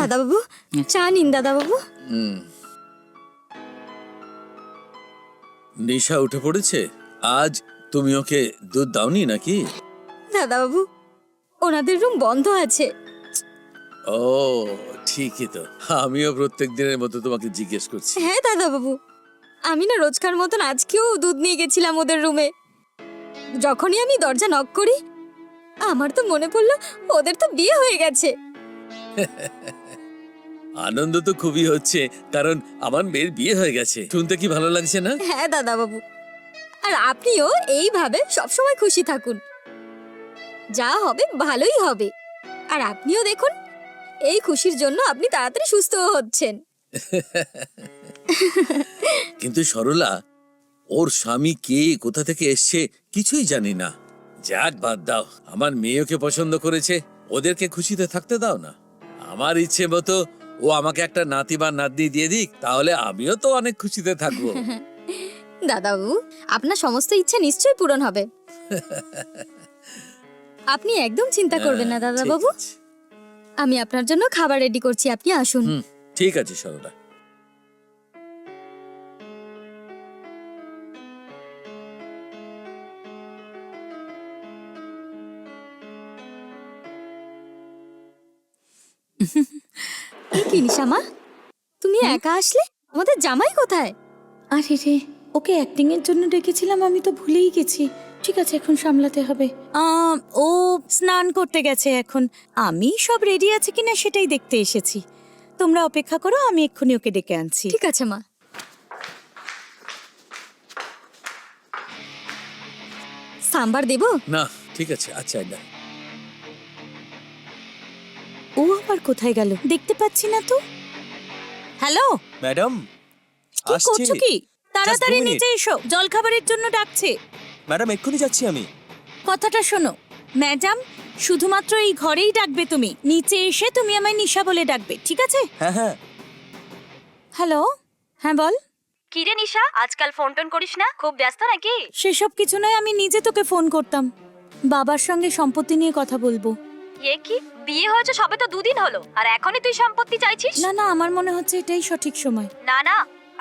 দাদাবাবু, চা নিন দাদাবাবু। নিশা উঠে পড়েছে? আজ তুমি ওকে দুধ দাওনি নাকি? দাদাবাবু, ওনাদের রুম বন্ধ আছে। ও ঠিকই তো, আমিও প্রত্যেক দিনের মতো তোমাকে জিজ্ঞেস করছি। হ্যাঁ দাদাবাবু, আমি না রোজকার মতন আজকেও দুধ নিয়ে গেছিলাম ওদের রুমে। যখনই আমি দরজা নক করি, আমার তো মনে পড়লো ওদের তো বিয়ে হয়ে গেছে। আনন্দ তো খুবই হচ্ছে, কারণ আমার মেয়ের বিয়ে হয়ে গেছে। শুনতে কি ভালো লাগছে না? হ্যাঁ দাদাবাবু, আর আপনিও এইভাবে সবসময় খুশি থাকুন। যা হবে ভালোই হবে। আর আপনিও দেখুন, এই খুশির জন্য আপনি তাড়াতাড়ি সুস্থও হচ্ছেন। কিন্তু সরলা, ওর স্বামী কে, কোথা থেকে এসছে কিছুই জানি না। যাক বাদ দাও, আমার মেয়ে ওকে পছন্দ করেছে, ওদেরকে খুশিতে থাকতে দাও না। আমার ইচ্ছে মতো ও আমাকে একটা নাতি বা নাতনি দিয়ে দিক, তাহলে আমিও তো অনেক খুশিতে থাকবো। দাদাবাবু, আপনার সমস্ত ইচ্ছা নিশ্চয়ই পূরণ হবে। আপনি একদম চিন্তা করবেন না দাদাবাবু। ঠিক আছে। আমি আপনার জন্য খাবার রেডি করছি, আপনি আসুন। ঠিক আছে সরলা। কি নিশামা, তুমি একা আসলে? আমাদের জামাই কোথায়? আরে রে, ওকে অ্যাক্টিং এর জন্য ডেকেছিলাম, আমি তো ভুলেই গেছি। ঠিক আছে, এখন সামলাতে হবে। ও স্নান করতে গেছে এখন। আমি সব রেডি আছে কিনা সেটাই দেখতে এসেছি। তোমরা অপেক্ষা করো, আমি এক্ষুনি ওকে ডেকে আনছি। ঠিক আছে মা। সাম্বার দেবো? না ঠিক আছে, আচ্ছা না। ও আবার কোথায় গেল দেখতে পাচ্ছি না তো। হ্যালো ম্যাডাম, কি আসছি। করছো কি? তাড়াতাড়ি 2 মিনিট। নিচে এসো, জলখাবারের জন্য ডাকছে। ম্যাডাম এক্ষুনি যাচ্ছি আমি। কথাটা শোনো ম্যাডাম, শুধুমাত্র এই ঘরেই ডাকবে তুমি। নিচে এসে তুমি আমায় নিশা বলে ডাকবে, ঠিক আছে? হ্যাঁ হ্যাঁ। হ্যালো, হ্যাঁ বল। কিরে নিশা, আজকাল ফোন টোন করিস না, খুব ব্যস্ত নাকি? সেসব কিছু নয়, আমি নিজে তোকে ফোন করতাম। বাবার সঙ্গে সম্পত্তি নিয়ে কথা বলবো। এ কি, বিয়ে হয়েছে সবে তো 2 দিন হলো, আর এখনই তুই সম্পত্তি চাইছিস? না না, আমার মনে হচ্ছে এটাই সঠিক সময়। না না,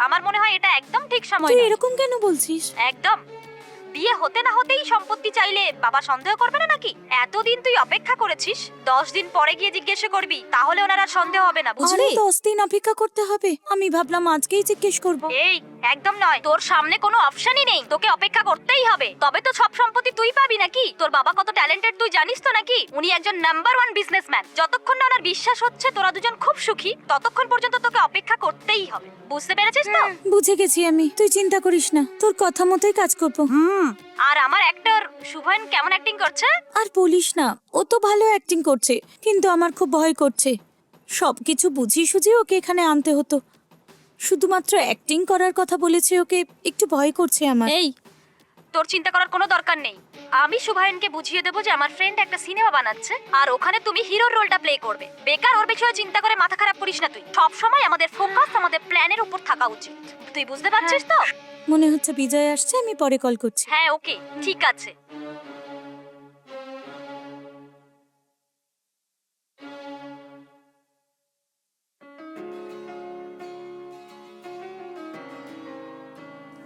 আমার মনে হয় এটা একদম ঠিক সময় তুই নয়। এরকম কেন বলছিস? একদম, বিয়ে হতে না হতেই সম্পত্তি চাইলে বাবা সন্দেহ করবে না নাকি? এতদিন তুই অপেক্ষা করেছিস, 10 দিন পরে গিয়ে জিজ্ঞেস করবি, তাহলে ওনার আর সন্দেহ হবে না, আরে বুঝলি? 10 দিন অপেক্ষা করতে হবে? আমি ভাবলাম আজকেই জিজ্ঞেস করব। এই একদম নয়, তোর সামনে কোনো অপশনই নেই, তোকে অপেক্ষা করতেই হবে। তবে তো সব সম্পত্তি তুই পাবি নাকি? তোর বাবা কত ট্যালেন্টেড তুই জানিস তো নাকি? উনি একজন নাম্বার 1 বিজনেসম্যান। যতক্ষণ না ওনার বিশ্বাস হচ্ছে তোরা দুজন খুব সুখী, ততক্ষণ পর্যন্ত তোকে অপেক্ষা করতেই হবে, বুঝতে পেরেছিস তো? বুঝে গেছি আমি, তুই চিন্তা করিস না, তোর কথা মতোই কাজ করব। আর আমার অ্যাক্টর শুভন কেমন অ্যাক্টিং করছে? আর বলিস না, ও তো ভালো অ্যাক্টিং করছে, কিন্তু আমার খুব ভয় করছে। সবকিছু বুঝিয়ে সুঝিয়ে ওকে এখানে আনতে হতো, শুধুমাত্র অ্যাক্টিং করার কথা বলেছে ওকে, একটু ভয় করছে আমার। এই, তোর চিন্তা করার কোনো দরকার নেই। আমি শুভায়নকে বুঝিয়ে দেবো যে আমার ফ্রেন্ড একটা সিনেমা বানাচ্ছে, আর ওখানে তুমি হিরোর রোলটা প্লে করবে। বেকার ওর বিষয়ে চিন্তা করে মাথা খারাপ করিস না তুই। সব সময় আমাদের ফোকাস আমাদের প্ল্যানের উপর থাকা উচিত, তুই বুঝতে পারছিস তো? মনে হচ্ছে বিজয় আসছে, আমি পরে কল করছি। হ্যাঁ ওকে, ঠিক আছে।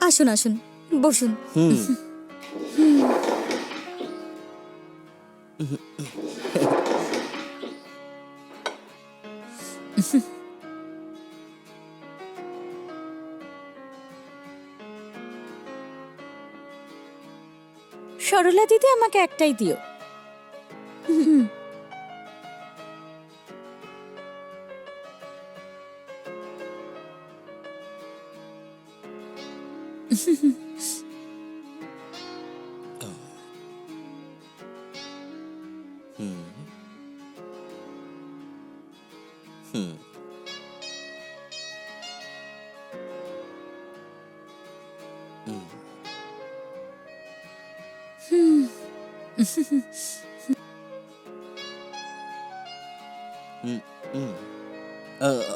আসুন আসুন, বসুন। সরলা দিদি, আমাকে একটাই দিও।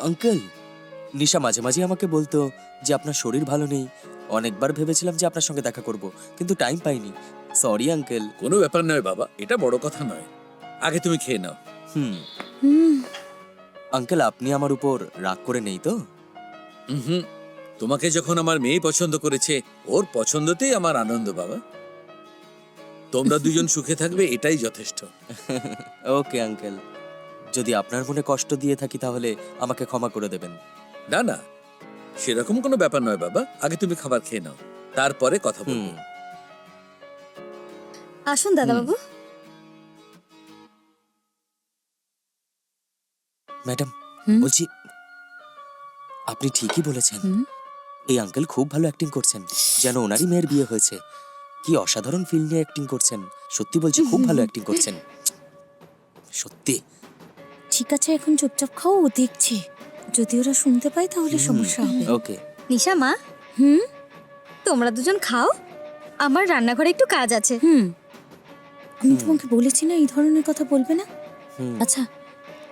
আঙ্কেল, নিশা মাঝে মাঝে আমাকে বলতো যে আপনার শরীর ভালো নেই। অনেকবার ভেবেছিলাম যে আপনার সঙ্গে দেখা করব, কিন্তু টাইম পাইনি। Sorry uncle. কোনো ব্যাপার নয় বাবা, এটা বড় কথা নয়। আগে তুমি খেয়ে নাও। হুম। আঙ্কেল আপনি আমার উপর রাগ করে নেই তো? হুম, তোমাকে যখন আমার মেয়ে পছন্দ করেছে, ওর পছন্দতেই আমার আনন্দ বাবা। তোমরা দুজন সুখে থাকবে এটাই যথেষ্ট। ওকে আঙ্কেল, যদি আপনার মনে কষ্ট দিয়ে থাকি তাহলে আমাকে ক্ষমা করে দেবেন। না না, সেরকম কোনো ব্যাপার নয় বাবা। আগে তুমি খাবার খেয়ে নাও, তারপরে কথা বলবো। হুম। আসুন দাদাবাবু। ম্যাডাম, হুম? বলছি আপনি ঠিকই বলেছেন। হুম? এই আঙ্কেল খুব ভালো অ্যাক্টিং করছেন, যেন ওনারই মেয়ের বিয়ে হয়েছে। কি অসাধারণ ফিল নিয়ে অ্যাক্টিং করছেন, সত্যি বলছি খুব ভালো অ্যাক্টিং করছেন সত্যি। ঠিক আছে, এখন চুপচাপ খাও, ও দেখছে। যদি ওরা শুনতে পায় তাহলে সমস্যা হবে। ওকে। নিশা মা, হুম তোমরা দুজন খাও, আমার রান্নাঘরে একটু কাজ আছে। হুম আমি তোমাকে বলেছি না এই ধরনের কথা বলবে না। হুম। আচ্ছা,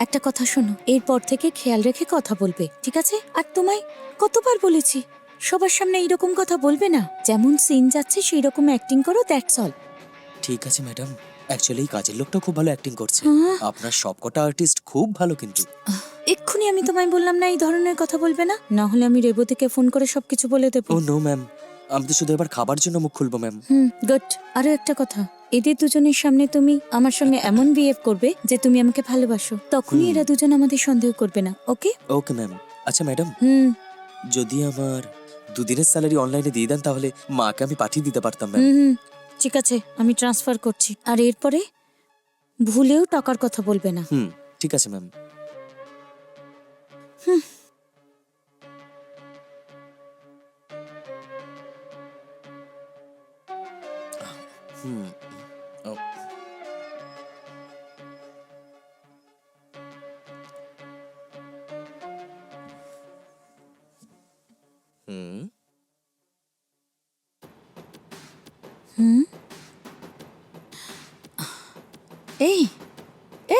একটা কথা শোনো, এরপর থেকে খেয়াল রেখে কথা বলবে, ঠিক আছে? আর তোমায় কতবার বলেছি সবার সামনে এইরকম কথা বলবে না। যেমন সিন যাচ্ছে সেই রকম অ্যাক্টিং করো, দ্যাটস অল। ঠিক আছে ম্যাডাম, অ্যাকচুয়ালি এই কাজের লোকটা খুব ভালো অ্যাক্টিং করছে। হ্যাঁ। আপনার সবকটা আর্টিস্ট খুব ভালো কিন্তু। এক্ষুনি আমি তোমায় বললাম না এই ধরনের কথা বলবে না, না হলে আমি রেবতীকে ফোন করে সবকিছু বলে দেবো। ও নো ম্যাম, আমি তো শুধু এবার খাবার জন্য মুখ খুলবো ম্যাম। গুড। আরো একটা কথা, এদের দুজনের সামনে তুমি আমার সঙ্গে এমন বিহেভ করবে যে তুমি আমাকে ভালোবাসো, তখনই এরা দুজন আমাদের সন্দেহ করবে না, ওকে? Okay ma'am. আচ্ছা ম্যাডাম, হুম যদি আমার দুদিনের স্যালারি অনলাইনে দিয়ে দেন তাহলে মাকে আমি পাঠিয়ে দিতে পারতাম ম্যাম। হুম হুম, ঠিক আছে, আমি ট্রান্সফার করছি। আর এরপরে ভুলেও টাকার কথা বলবে না। হুম, ঠিক আছে ম্যাম। হুম। ও। হুম। হুম এই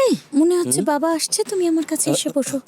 এই মনে হচ্ছে বাবা আসছে, তুমি আমার কাছে এসে বসো।